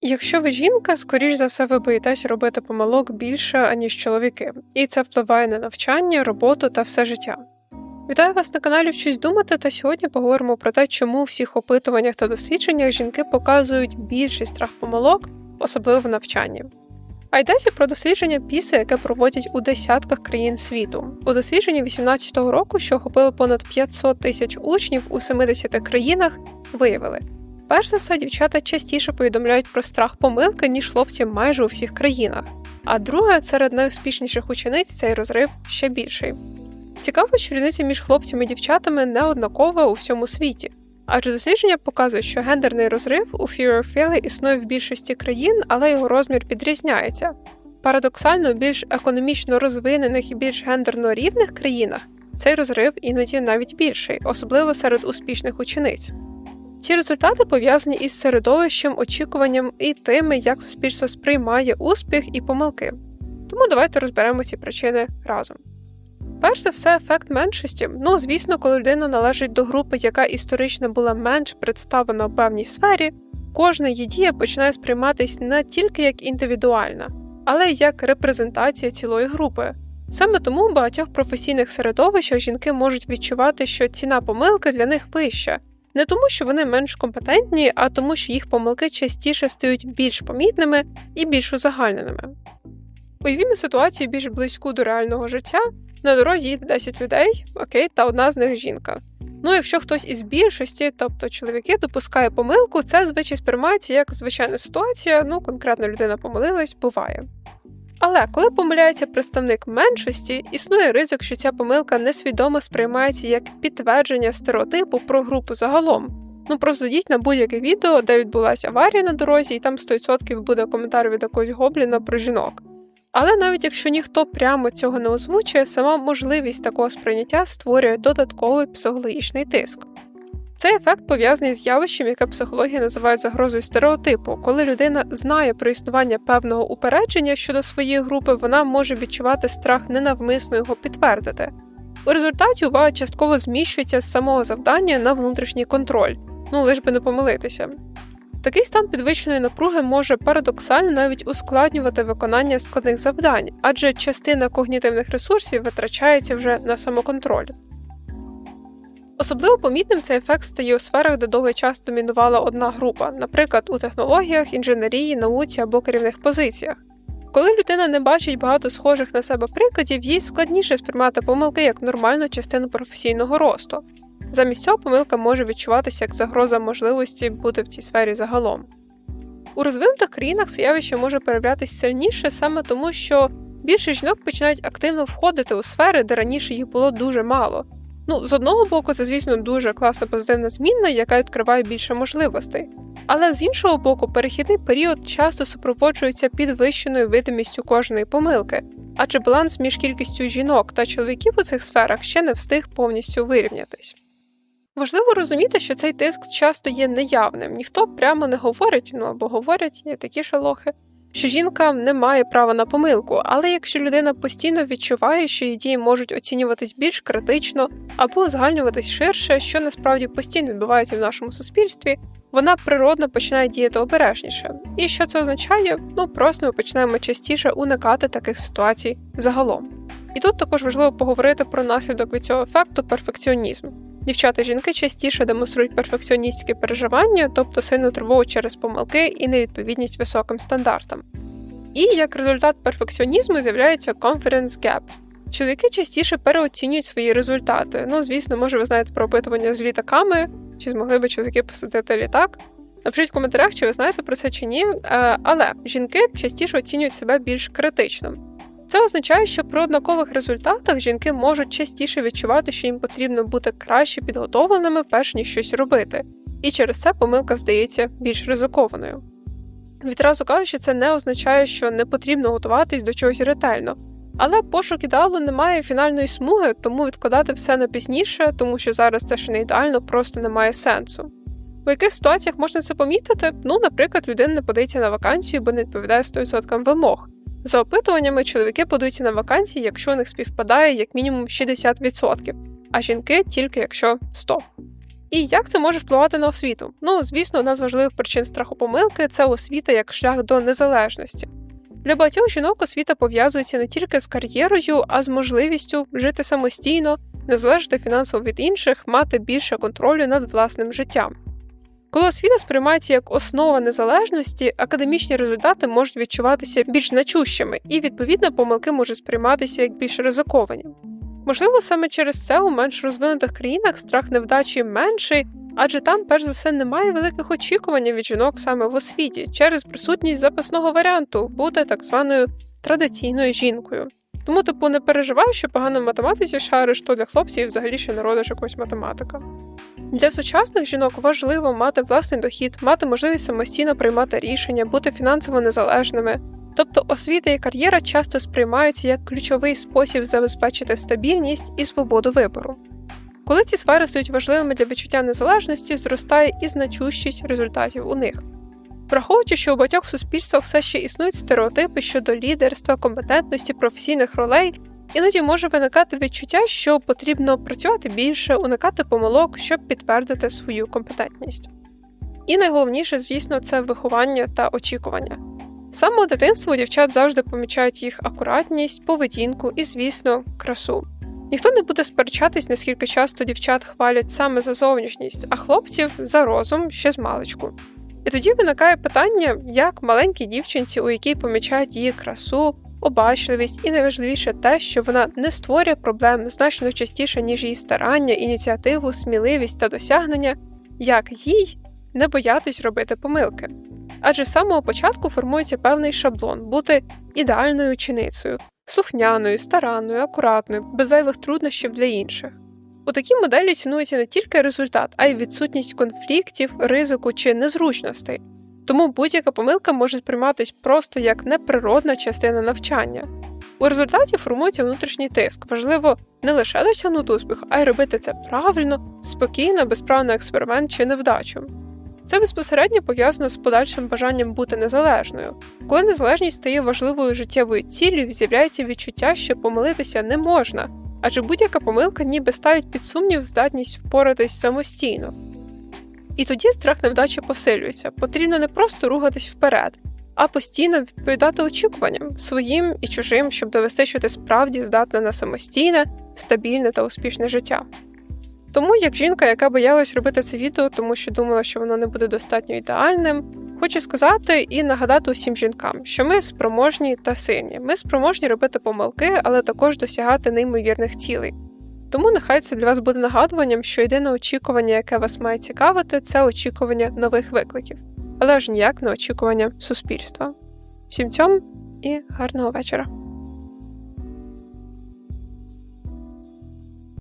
Якщо ви жінка, скоріш за все ви боїтесь робити помилок більше, аніж чоловіки. І це впливає на навчання, роботу та все життя. Вітаю вас на каналі «Вчусь думати» та сьогодні поговоримо про те, чому у всіх опитуваннях та дослідженнях жінки показують більший страх помилок, особливо в навчанні. А йдеться про дослідження PISA, яке проводять у десятках країн світу. У дослідженні 2018 року, що охопило понад 500 тисяч учнів у 70 країнах, виявили, перш за все, дівчата частіше повідомляють про страх помилки, ніж хлопці майже у всіх країнах. А друге, серед найуспішніших учениць цей розрив ще більший. Цікаво, що різниця між хлопцями і дівчатами не однакова у всьому світі. Адже дослідження показують, що гендерний розрив у Fear or Failure існує в більшості країн, але його розмір підрізняється. Парадоксально, у більш економічно розвинених і більш гендерно рівних країнах цей розрив іноді навіть більший, особливо серед успішних учениць. Ці результати пов'язані із середовищем, очікуванням і тим, як суспільство сприймає успіх і помилки. Тому давайте розберемо ці причини разом. Перш за все, ефект меншості. Звісно, коли людина належить до групи, яка історично була менш представлена в певній сфері, кожна її дія починає сприйматись не тільки як індивідуальна, але й як репрезентація цілої групи. Саме тому в багатьох професійних середовищах жінки можуть відчувати, що ціна помилки для них вища. Не тому, що вони менш компетентні, а тому, що їх помилки частіше стають більш помітними і більш узагальненими. Уявімо ситуацію більш близьку до реального життя. На дорозі їде 10 людей, та одна з них жінка. Якщо хтось із більшості, тобто чоловіки, допускає помилку, це звичай сприймається як звичайна ситуація, конкретно людина помилилась, буває. Але коли помиляється представник меншості, існує ризик, що ця помилка несвідомо сприймається як підтвердження стереотипу про групу загалом. Просто зайдіть на будь-яке відео, де відбулася аварія на дорозі, і там 100% буде коментар від якогось гобліна про жінок. Але навіть якщо ніхто прямо цього не озвучує, сама можливість такого сприйняття створює додатковий психологічний тиск. Цей ефект пов'язаний з явищем, яке психологія називає загрозою стереотипу. Коли людина знає про існування певного упередження щодо своєї групи, вона може відчувати страх ненавмисно його підтвердити. У результаті увага частково зміщується з самого завдання на внутрішній контроль, лиш би не помилитися. Такий стан підвищеної напруги може парадоксально навіть ускладнювати виконання складних завдань, адже частина когнітивних ресурсів витрачається вже на самоконтроль. Особливо помітним цей ефект стає у сферах, де довгий час домінувала одна група, наприклад, у технологіях, інженерії, науці або керівних позиціях. Коли людина не бачить багато схожих на себе прикладів, їй складніше сприймати помилки як нормальну частину професійного росту. Замість цього помилка може відчуватися як загроза можливості бути в цій сфері загалом. У розвинутих країнах це явище може проявлятися сильніше саме тому, що більше жінок починають активно входити у сфери, де раніше їх було дуже мало. З одного боку, це, звісно, дуже класна позитивна зміна, яка відкриває більше можливостей. Але з іншого боку, перехідний період часто супроводжується підвищеною видимістю кожної помилки, адже баланс між кількістю жінок та чоловіків у цих сферах ще не встиг повністю вирівнятись. Важливо розуміти, що цей тиск часто є неявним. Ніхто прямо не говорить, або говорять, є такі шалохи, що жінка не має права на помилку, але якщо людина постійно відчуває, що її дії можуть оцінюватись більш критично або узагальнюватись ширше, що насправді постійно відбувається в нашому суспільстві, вона природно починає діяти обережніше. І що це означає? Просто ми починаємо частіше уникати таких ситуацій загалом. І тут також важливо поговорити про наслідок від цього ефекту – перфекціонізм. Дівчата і жінки частіше демонструють перфекціоністські переживання, тобто сильну тривогу через помилки і невідповідність високим стандартам. І як результат перфекціонізму з'являється confidence gap. Чоловіки частіше переоцінюють свої результати. Звісно, може ви знаєте про опитування з літаками, чи змогли би чоловіки посадити літак. Напишіть в коментарях, чи ви знаєте про це чи ні, але жінки частіше оцінюють себе більш критично. Це означає, що при однакових результатах жінки можуть частіше відчувати, що їм потрібно бути краще підготовленими, перш ніж щось робити. І через це помилка здається більш ризикованою. Відразу кажу, що це не означає, що не потрібно готуватись до чогось ретельно. Але пошук ідеалу не має фінальної смуги, тому відкладати все на пізніше, тому що зараз це ще не ідеально, просто не має сенсу. У яких ситуаціях можна це помітити? Наприклад, людина не подається на вакансію, бо не відповідає 100% вимог. За опитуваннями, чоловіки подаються на вакансії, якщо у них співпадає як мінімум 60%, а жінки тільки якщо 100%. І як це може впливати на освіту? Звісно, одна з важливих причин страху помилки – це освіта як шлях до незалежності. Для багатьох жінок освіта пов'язується не тільки з кар'єрою, а з можливістю жити самостійно, не залежати фінансово від інших, мати більше контролю над власним життям. Коли освіта сприймається як основа незалежності, академічні результати можуть відчуватися більш значущими, і, відповідно, помилки можуть сприйматися як більш ризиковані. Можливо, саме через це у менш розвинутих країнах страх невдачі менший, адже там, перш за все, немає великих очікувань від жінок саме в освіті, через присутність запасного варіанту бути так званою традиційною жінкою. Тому, не переживай, що погано в математиці шариш, то для хлопців взагалі ще не родиш якогось математика. Для сучасних жінок важливо мати власний дохід, мати можливість самостійно приймати рішення, бути фінансово незалежними. Тобто освіта і кар'єра часто сприймаються як ключовий спосіб забезпечити стабільність і свободу вибору. Коли ці сфери стають важливими для відчуття незалежності, зростає і значущість результатів у них. Враховуючи, що у багатьох суспільствах все ще існують стереотипи щодо лідерства, компетентності, професійних ролей, іноді може виникати відчуття, що потрібно працювати більше, уникати помилок, щоб підтвердити свою компетентність. І найголовніше, звісно, це виховання та очікування. З самого дитинства у дівчат завжди помічають їх акуратність, поведінку і, звісно, красу. Ніхто не буде сперечатись, наскільки часто дівчат хвалять саме за зовнішність, а хлопців – за розум ще з маличку. І тоді виникає питання, як маленькій дівчинці, у якій помічають її красу, обачливість і найважливіше те, що вона не створює проблем значно частіше, ніж її старання, ініціативу, сміливість та досягнення, як їй не боятись робити помилки. Адже з самого початку формується певний шаблон – бути ідеальною ученицею, слухняною, старанною, акуратною, без зайвих труднощів для інших. У такій моделі цінується не тільки результат, а й відсутність конфліктів, ризику чи незручностей. Тому будь-яка помилка може сприйматись просто як неприродна частина навчання. У результаті формується внутрішній тиск. Важливо не лише досягнути успіху, а й робити це правильно, спокійно, без права на експеримент чи невдачу. Це безпосередньо пов'язано з подальшим бажанням бути незалежною. Коли незалежність стає важливою життєвою ціллю, з'являється відчуття, що помилитися не можна, адже будь-яка помилка ніби ставить під сумнів здатність впоратись самостійно. І тоді страх невдачі посилюється. Потрібно не просто рухатись вперед, а постійно відповідати очікуванням, своїм і чужим, щоб довести, що ти справді здатна на самостійне, стабільне та успішне життя. Тому, як жінка, яка боялась робити це відео, тому що думала, що воно не буде достатньо ідеальним, хочу сказати і нагадати усім жінкам, що ми спроможні та сильні. Ми спроможні робити помилки, але також досягати неймовірних цілей. Тому нехай це для вас буде нагадуванням, що єдине очікування, яке вас має цікавити, це очікування нових викликів. Але ж ніяк не очікування суспільства. Всім цьому і гарного вечора!